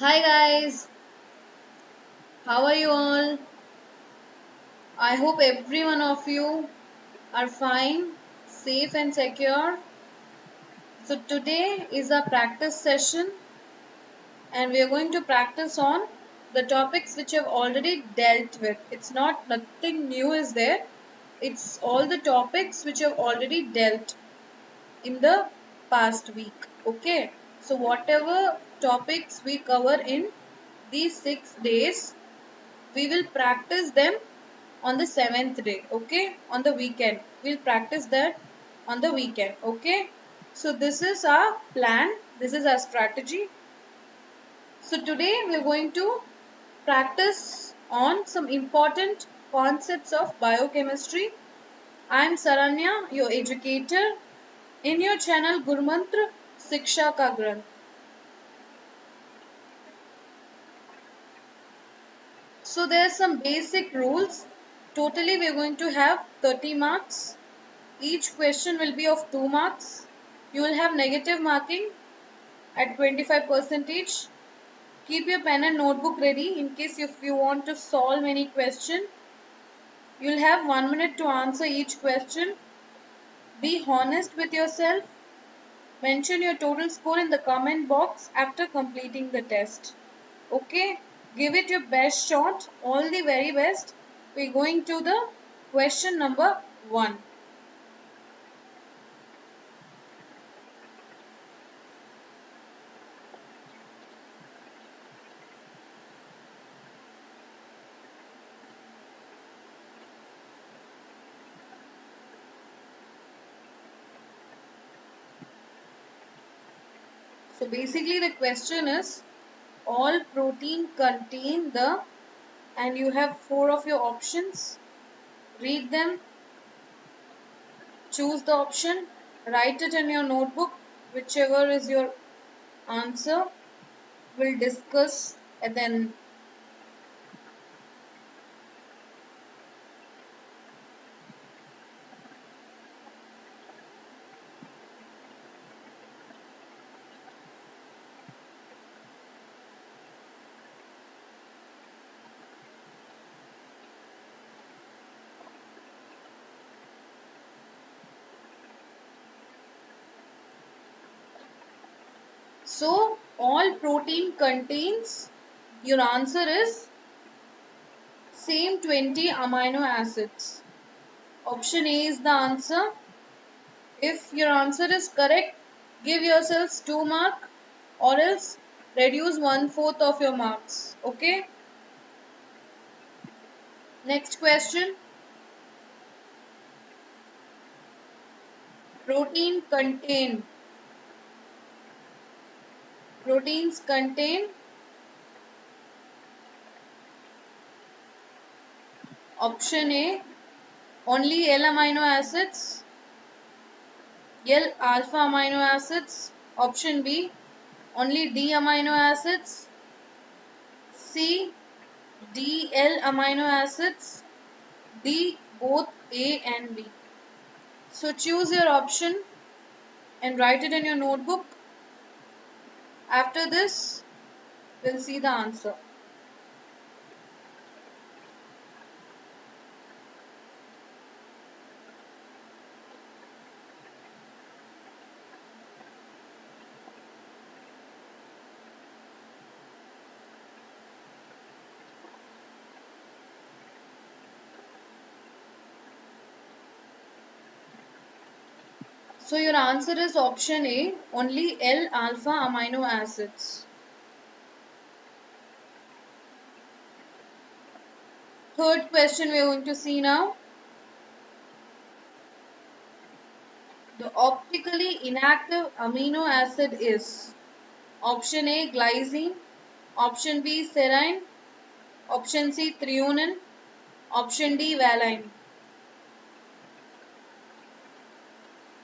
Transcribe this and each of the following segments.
Hi guys, how are you all? I hope every one of you are fine, safe and secure. So today is a practice session and we are going to practice on the topics which I've already dealt with. It's not nothing new is there. It's all the topics which I've already dealt in the past week. Okay. So whatever topics we cover in these 6 days, we will practice them on the seventh day. Okay, on the weekend we'll practice that on the weekend. Okay, so this is our plan, this is our strategy. So today we're going to practice on some important concepts of biochemistry. I'm Saranya, your educator in your channel Gurmantra Siksha Ka Granth. So there are some basic rules. Totally we're going to have 30 marks. Each question will be of 2 marks. You will have negative marking at 25%. Keep your pen and notebook ready in case if you want to solve any question. You'll have 1 minute to answer each question. Be honest with yourself. Mention your total score in the comment box after completing the test. Okay? Give it your best shot. All the very best. We're going to the question number 1. So basically the question is, all protein contain the, and you have 4 of your options. Read them, choose the option, write it in your notebook, whichever is your answer. We'll discuss and then. So all protein contains, your answer is same 20 amino acids. Option A is the answer. If your answer is correct, give yourselves 2 marks or else reduce 1/4 of your marks. Okay. Next question. Protein contain. Proteins contain. Option A, only L amino acids. L alpha amino acids. Option B, only D amino acids. C, D L amino acids. D, both A and B. So choose your option and write it in your notebook. After this, we'll see the answer. So your answer is option A, only L alpha amino acids. Third question we are going to see now. The optically inactive amino acid is option A glycine, option B serine, option C threonine, option D valine.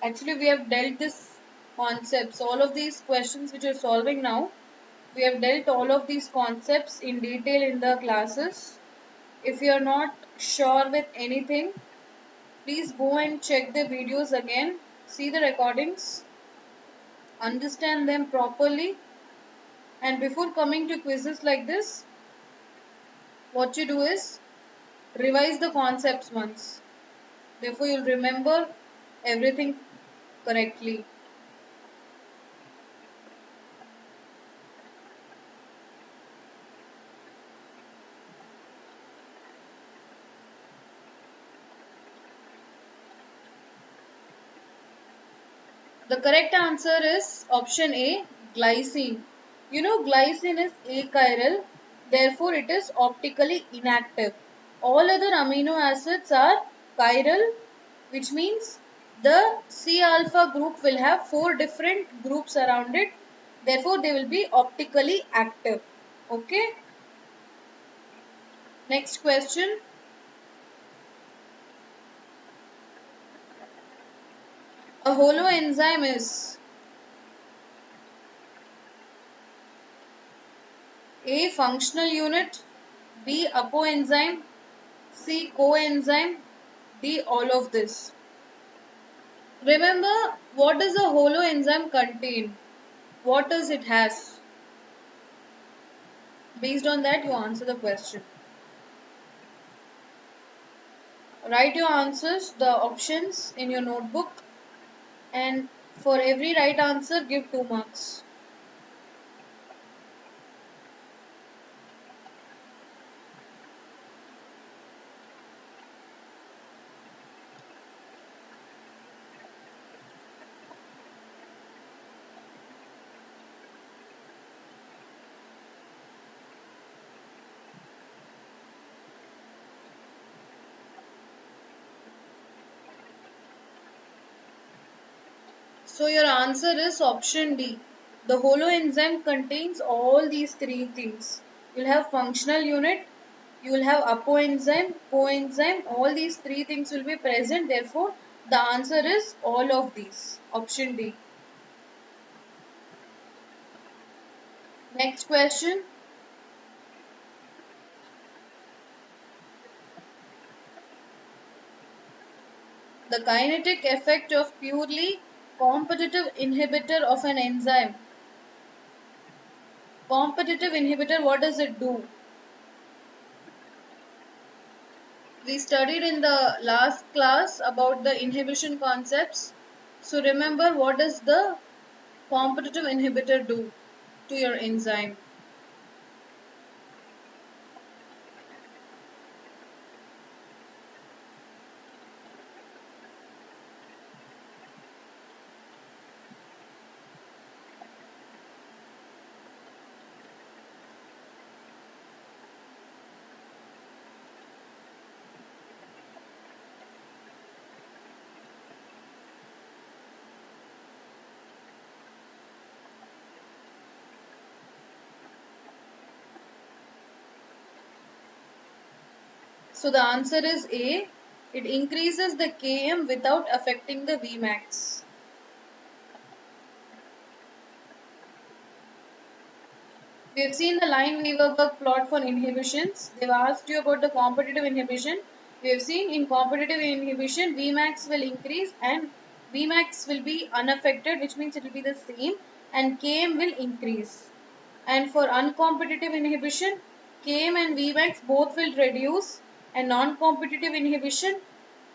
Actually, we have dealt this concepts. All of these questions which we are solving now, we have dealt all of these concepts in detail in the classes. If you are not sure with anything, please go and check the videos again, see the recordings, understand them properly, And before coming to quizzes like this, what you do is revise the concepts once. Therefore, you'll remember everything correctly. The correct answer is option A, glycine. You know, glycine is achiral, therefore it is optically inactive. All other amino acids are chiral, which means the C alpha group will have 4 different groups around it, therefore they will be optically active. Okay, next question. A holoenzyme is A, functional unit, B, apoenzyme, C, coenzyme, D, all of this. Remember, what does a holoenzyme contain? What does it has? Based on that, you answer the question. Write your answers, the options in your notebook, and for every right answer, give 2 marks. So your answer is option D. The holoenzyme contains all these 3 things. You'll have functional unit, you will have apoenzyme, coenzyme, all these 3 things will be present. Therefore, the answer is all of these. Option D. Next question. The kinetic effect of purely competitive inhibitor of an enzyme. Competitive inhibitor, what does it do? We studied in the last class about the inhibition concepts. So remember, what does the competitive inhibitor do to your enzyme? So the answer is A. It increases the Km without affecting the Vmax. We have seen the Lineweaver-Burk plot for inhibitions. They've asked you about the competitive inhibition. We have seen in competitive inhibition, Vmax will increase and Vmax will be unaffected, which means it will be the same, and Km will increase. And for uncompetitive inhibition, Km and Vmax both will reduce, and non-competitive inhibition,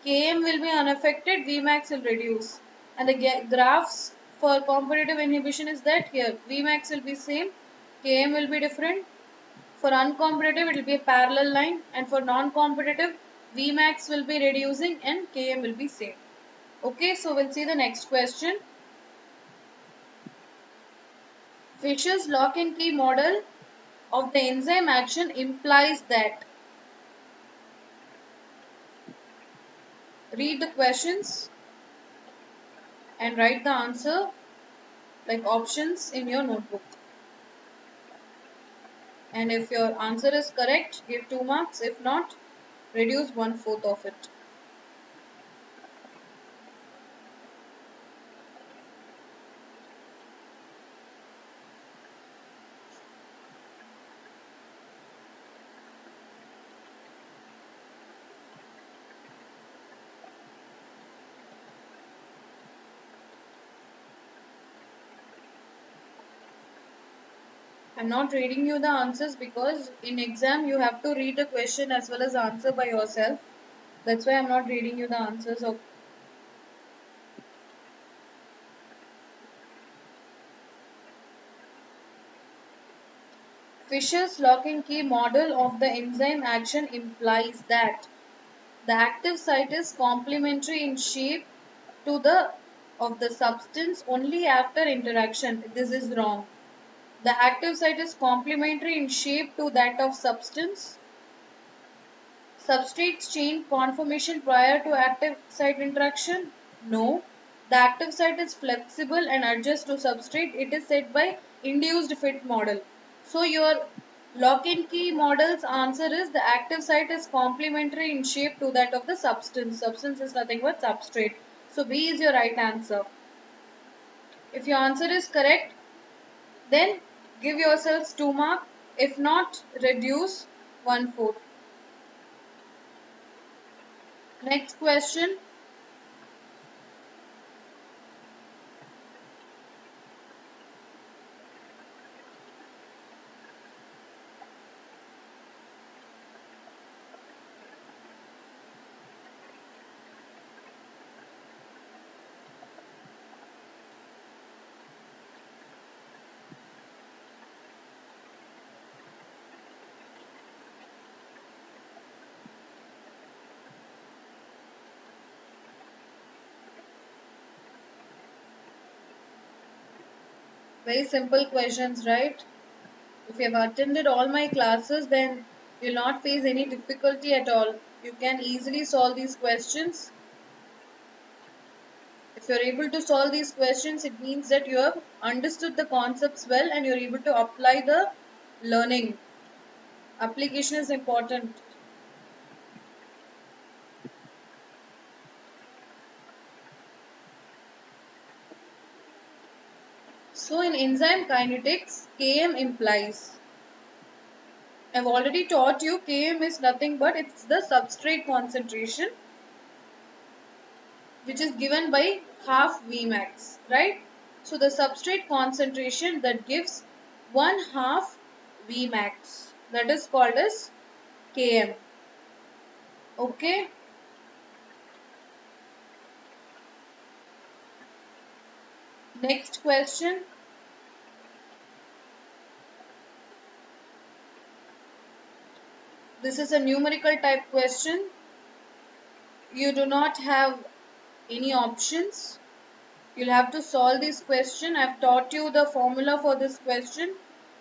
Km will be unaffected, Vmax will reduce. And the graphs for competitive inhibition is that here Vmax will be same, Km will be different. For uncompetitive, it will be a parallel line, and for non-competitive, Vmax will be reducing and Km will be same. Okay, so we'll see the next question. Fisher's lock and key model of the enzyme action implies that. Read the questions and write the answer like options in your notebook. And if your answer is correct, give 2 marks. If not, reduce 1/4 of it. I'm not reading you the answers because in exam you have to read the question as well as answer by yourself. That's why I'm not reading you the answers. Of Fisher's lock and key model of the enzyme action implies that the active site is complementary in shape to the of the substance only after interaction. This is wrong. The active site is complementary in shape to that of substance. Substrates change conformation prior to active site interaction? No. The active site is flexible and adjusts to substrate. It is said by induced fit model. So your lock and key model's answer is the active site is complementary in shape to that of the substance. Substance is nothing but substrate. So B is your right answer. If your answer is correct, then give yourselves 2 marks. If not, reduce 1/4. Next question. Very simple questions, right? If you have attended all my classes, then you'll not face any difficulty at all. You can easily solve these questions. If you're able to solve these questions, it means that you have understood the concepts well and you're able to apply the learning. Application is important. So in enzyme kinetics, Km implies. I've already taught you Km is nothing but it's the substrate concentration which is given by half Vmax, right? So the substrate concentration that gives 1/2 Vmax, that is called as Km. Okay. Next question. This is a numerical type question. You do not have any options. You'll have to solve this question. I've taught you the formula for this question.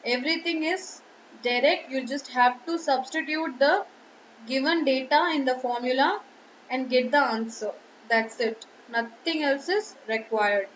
Everything is direct. You just have to substitute the given data in the formula and get the answer. That's it. Nothing else is required.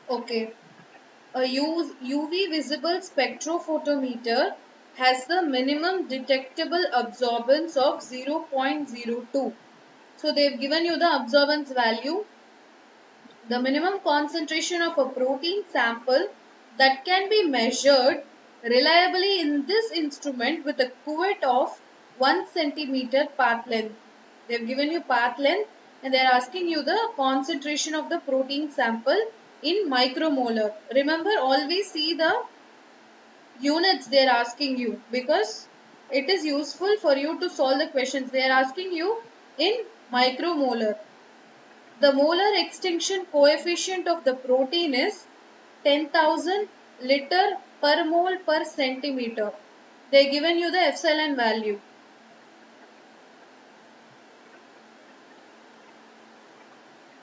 Okay. A UV visible spectrophotometer has the minimum detectable absorbance of 0.02. So they've given you the absorbance value. The minimum concentration of a protein sample that can be measured reliably in this instrument with a cuvette of 1 centimeter path length. They have given you path length and they are asking you the concentration of the protein sample in micromolar. Remember, always see the units they are asking you because it is useful for you to solve the questions. They are asking you in micromolar. The molar extinction coefficient of the protein is 10,000 liter per mole per centimeter. They given you the epsilon value.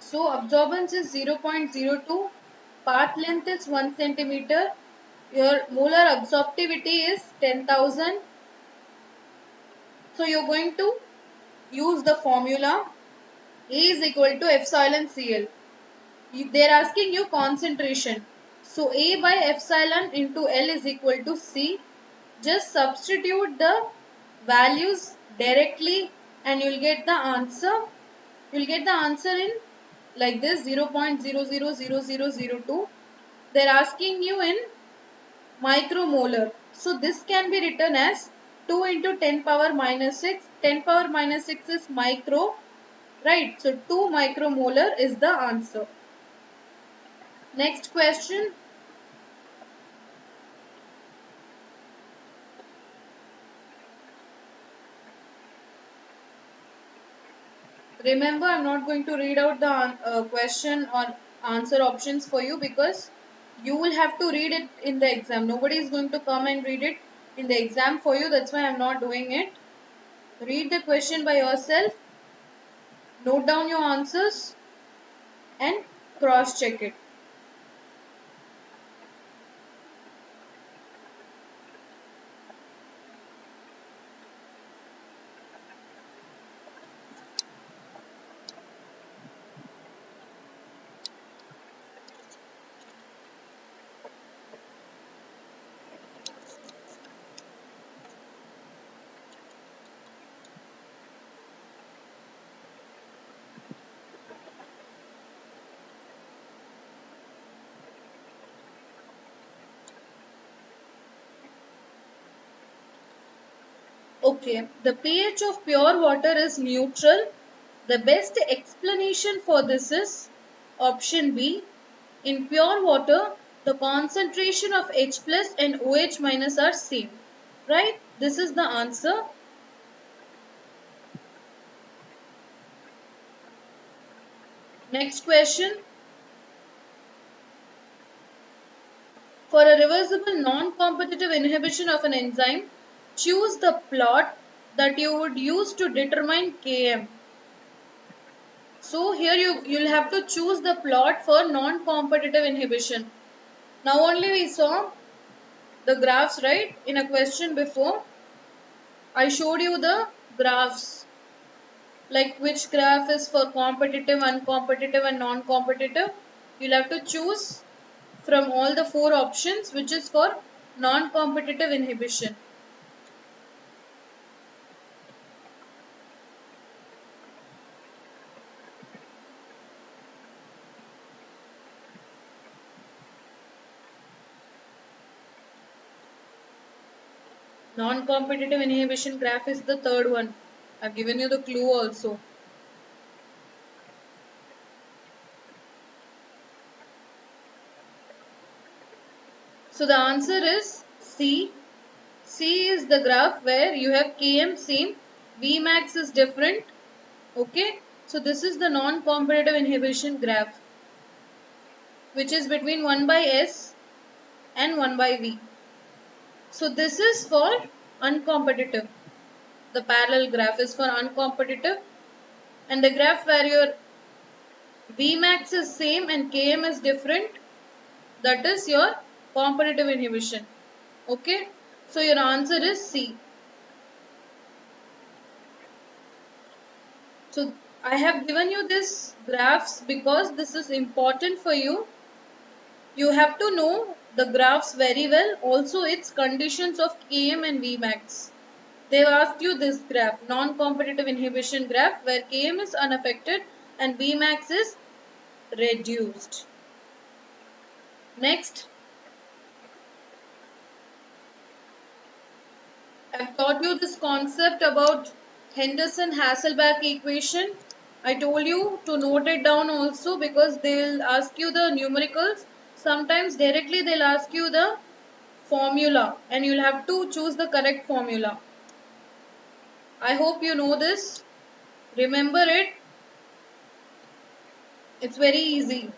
So absorbance is 0.02, path length is 1 centimeter, your molar absorptivity is 10,000. So you're going to use the formula A is equal to epsilon Cl. They're asking you concentration. So A by epsilon into L is equal to C. Just substitute the values directly and you'll get the answer. You'll get the answer in like this 0.000002. They're asking you in micromolar. So this can be written as 2 into 10 power minus 6. 10 power minus 6 is micro, right? So 2 micromolar is the answer. Next question. Remember, I'm not going to read out the question or answer options for you because you will have to read it in the exam. Nobody is going to come and read it in the exam for you. That's why I'm not doing it. Read the question by yourself, note down your answers and cross check it. Okay, the pH of pure water is neutral. The best explanation for this is option B. In pure water, the concentration of H plus and OH minus are same. Right? This is the answer. Next question. For a reversible non-competitive inhibition of an enzyme, choose the plot that you would use to determine Km. So here you'll have to choose the plot for non-competitive inhibition. Now only we saw the graphs, right? In a question before, I showed you the graphs, like which graph is for competitive, uncompetitive and non-competitive. You'll have to choose from all the four options which is for non-competitive inhibition. Non-competitive inhibition graph is the third one. I've given you the clue also. So the answer is C. C is the graph where you have Km same, Vmax is different. Okay. So this is the non-competitive inhibition graph, which is between 1 by S and 1 by V. So this is for uncompetitive. The parallel graph is for uncompetitive, and the graph where your Vmax is same and Km is different, that is your competitive inhibition. Okay. So your answer is C. So I have given you this graphs because this is important for you. You have to know the graphs very well. Also its conditions of Km and Vmax. They've asked you this graph, non-competitive inhibition graph, where Km is unaffected and Vmax is reduced. Next, I've taught you this concept about Henderson-Hasselbalch equation. I told you to note it down also because they'll ask you the numericals. Sometimes directly they'll ask you the formula and you'll have to choose the correct formula. I hope you know this. Remember it. It's very easy.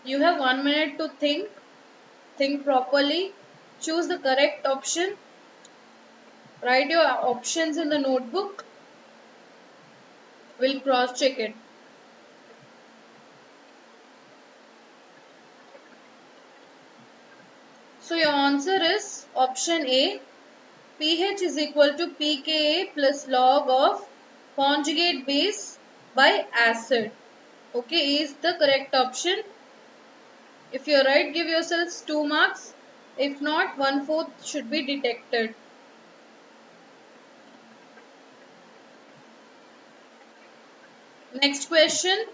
You have 1 minute to think properly, choose the correct option, write your options in the notebook, we'll cross check it. So your answer is option A. pH is equal to pKa plus log of conjugate base by acid. Okay, A is the correct option. If you're right, give yourselves 2 marks. If not, 1/4 should be detected. Next question.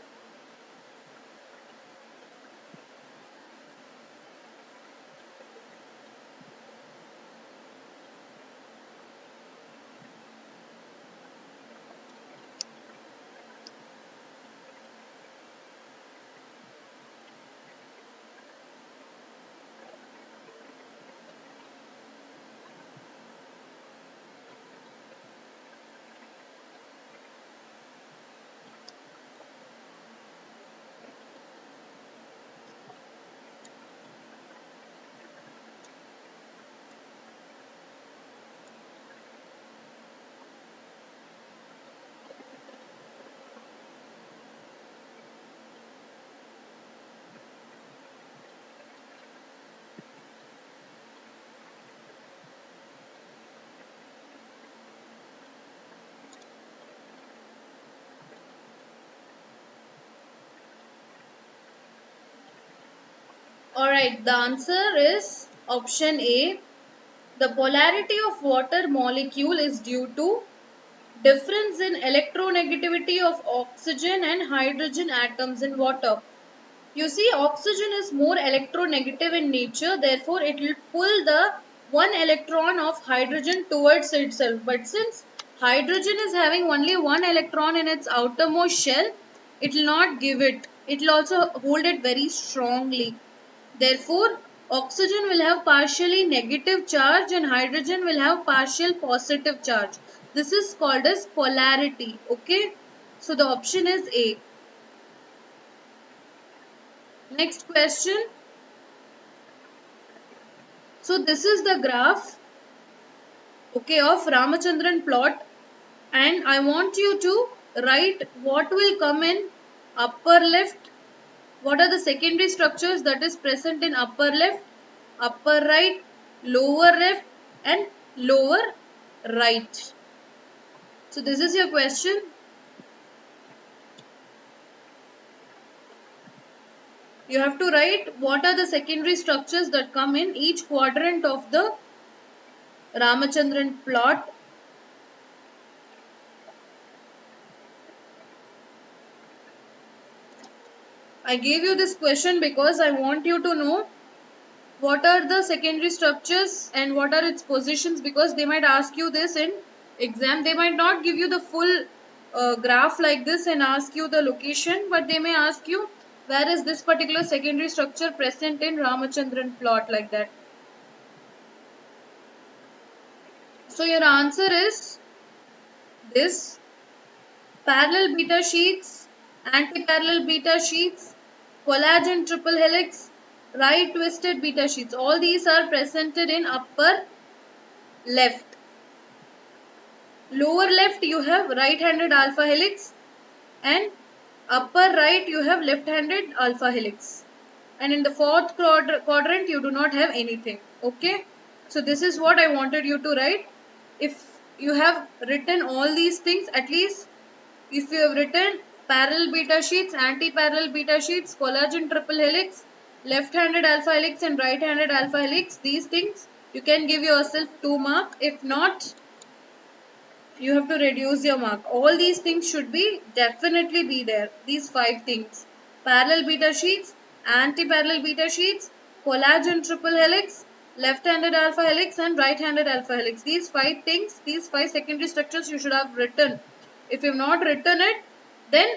Alright, the answer is option A. The polarity of water molecule is due to difference in electronegativity of oxygen and hydrogen atoms in water. You see, oxygen is more electronegative in nature, therefore it will pull the one electron of hydrogen towards itself. But since hydrogen is having only one electron in its outermost shell, it will not give it. It will also hold it very strongly. Therefore, oxygen will have partially negative charge and hydrogen will have partial positive charge. This is called as polarity. Okay. So the option is A. Next question. So this is the graph, okay, of Ramachandran plot, and I want you to write what will come in upper left, what are the secondary structures that is present in upper left, upper right, lower left and lower right. So this is your question. You have to write what are the secondary structures that come in each quadrant of the Ramachandran plot. I gave you this question because I want you to know what are the secondary structures and what are its positions, because they might ask you this in exam. They might not give you the full graph like this and ask you the location, but they may ask you where is this particular secondary structure present in Ramachandran plot, like that. So your answer is this: parallel beta sheets, anti-parallel beta sheets, collagen triple helix, right twisted beta sheets. All these are presented in upper left. Lower left you have right-handed alpha helix and upper right you have left-handed alpha helix. And in the fourth quadrant you do not have anything. Okay. So this is what I wanted you to write. If you have written all these things, at least if you have written parallel beta sheets, anti-parallel beta sheets, collagen triple helix, left-handed alpha helix and right-handed alpha helix, these things you can give yourself 2 marks. If not, you have to reduce your mark. All these things should be definitely be there. These 5 things: parallel beta sheets, anti-parallel beta sheets, collagen triple helix, left-handed alpha helix and right-handed alpha helix. These 5 things, these 5 secondary structures you should have written. If you have not written it, then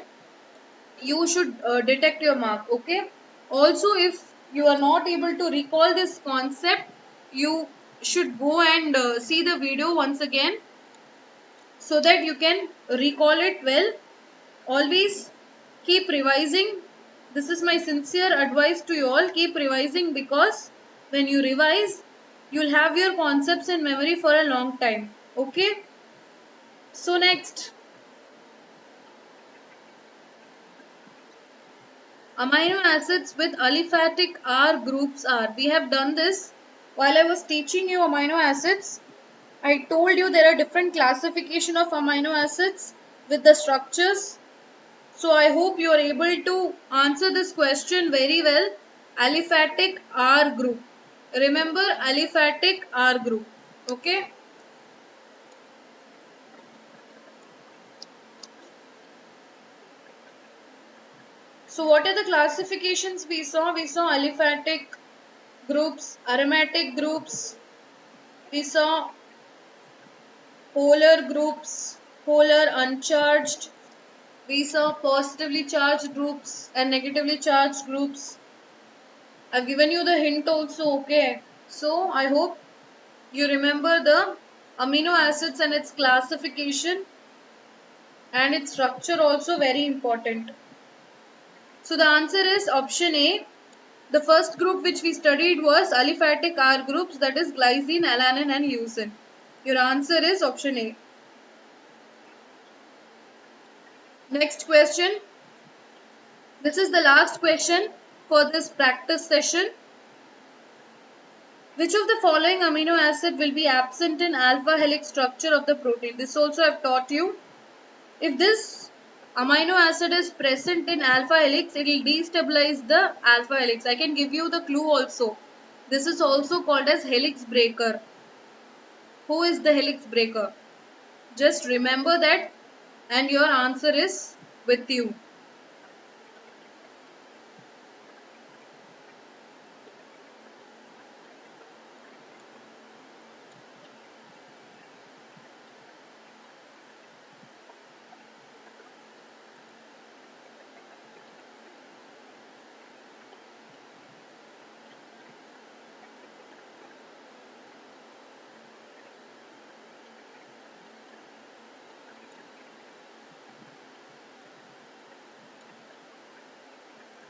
you should detect your mark. Okay. Also, if you are not able to recall this concept, you should go and see the video once again, so that you can recall it well. Always keep revising. This is my sincere advice to you all. Keep revising, because when you revise, you'll have your concepts in memory for a long time. Okay. So next, amino acids with aliphatic R groups are. We have done this. while I was teaching you amino acids, I told you there are different classification of amino acids with the structures. So I hope you are able to answer this question very well. Aliphatic R group. Remember aliphatic R group. Okay. So what are the classifications we saw? We saw aliphatic groups, aromatic groups. We saw polar groups, polar uncharged. We saw positively charged groups and negatively charged groups. I've given you the hint also, okay? So I hope you remember the amino acids and its classification and its structure also very important. So the answer is option A. The first group which we studied was aliphatic R groups, that is glycine, alanine and leucine. Your answer is option A. Next question. This is the last question for this practice session. Which of the following amino acid will be absent in alpha helix structure of the protein? This also I have taught you. If this amino acid is present in alpha helix, it will destabilize the alpha helix. I can give you the clue also. This is also called as helix breaker. Who is the helix breaker? Just remember that and your answer is with you.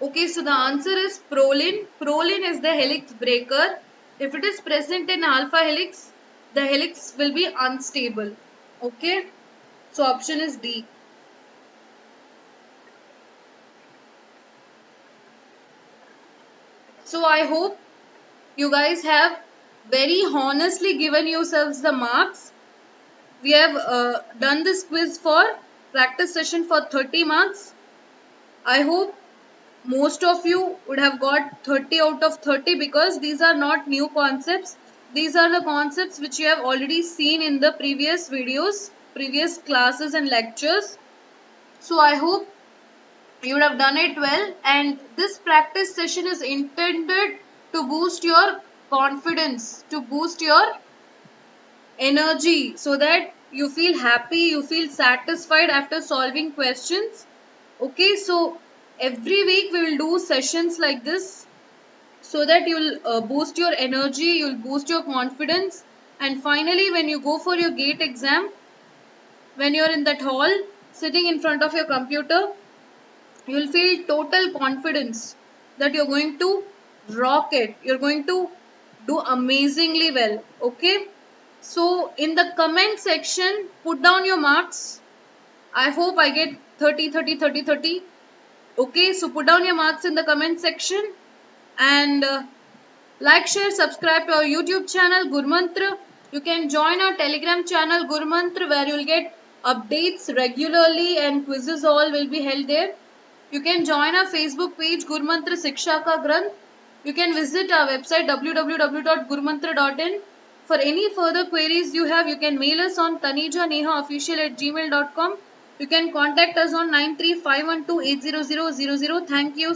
Okay, so the answer is proline. Proline is the helix breaker. If it is present in alpha helix, the helix will be unstable. Okay, so option is D. So I hope you guys have very honestly given yourselves the marks. We have done this quiz for practice session for 30 marks. I hope most of you would have got 30 out of 30 because these are not new concepts. These are the concepts which you have already seen in the previous videos, previous classes and lectures. So I hope you would have done it well, and this practice session is intended to boost your confidence, to boost your energy so that you feel happy, you feel satisfied after solving questions. Okay, so every week we will do sessions like this so that you'll boost your energy, you'll boost your confidence, and finally when you go for your gate exam, when you're in that hall sitting in front of your computer, you'll feel total confidence that you're going to rock it, you're going to do amazingly well. Okay, so in the comment section put down your marks. I hope I get 30, 30, 30, 30. Okay, so put down your marks in the comment section and like, share, subscribe to our YouTube channel Gurmantra. You can join our Telegram channel Gurmantra where you'll get updates regularly and quizzes all will be held there. You can join our Facebook page Gurmantra Siksha Ka Granth. You can visit our website www.gurmantra.in. For any further queries you have, you can mail us on tanejanehaofficial@gmail.com. You can contact us on 9351280000. Thank you.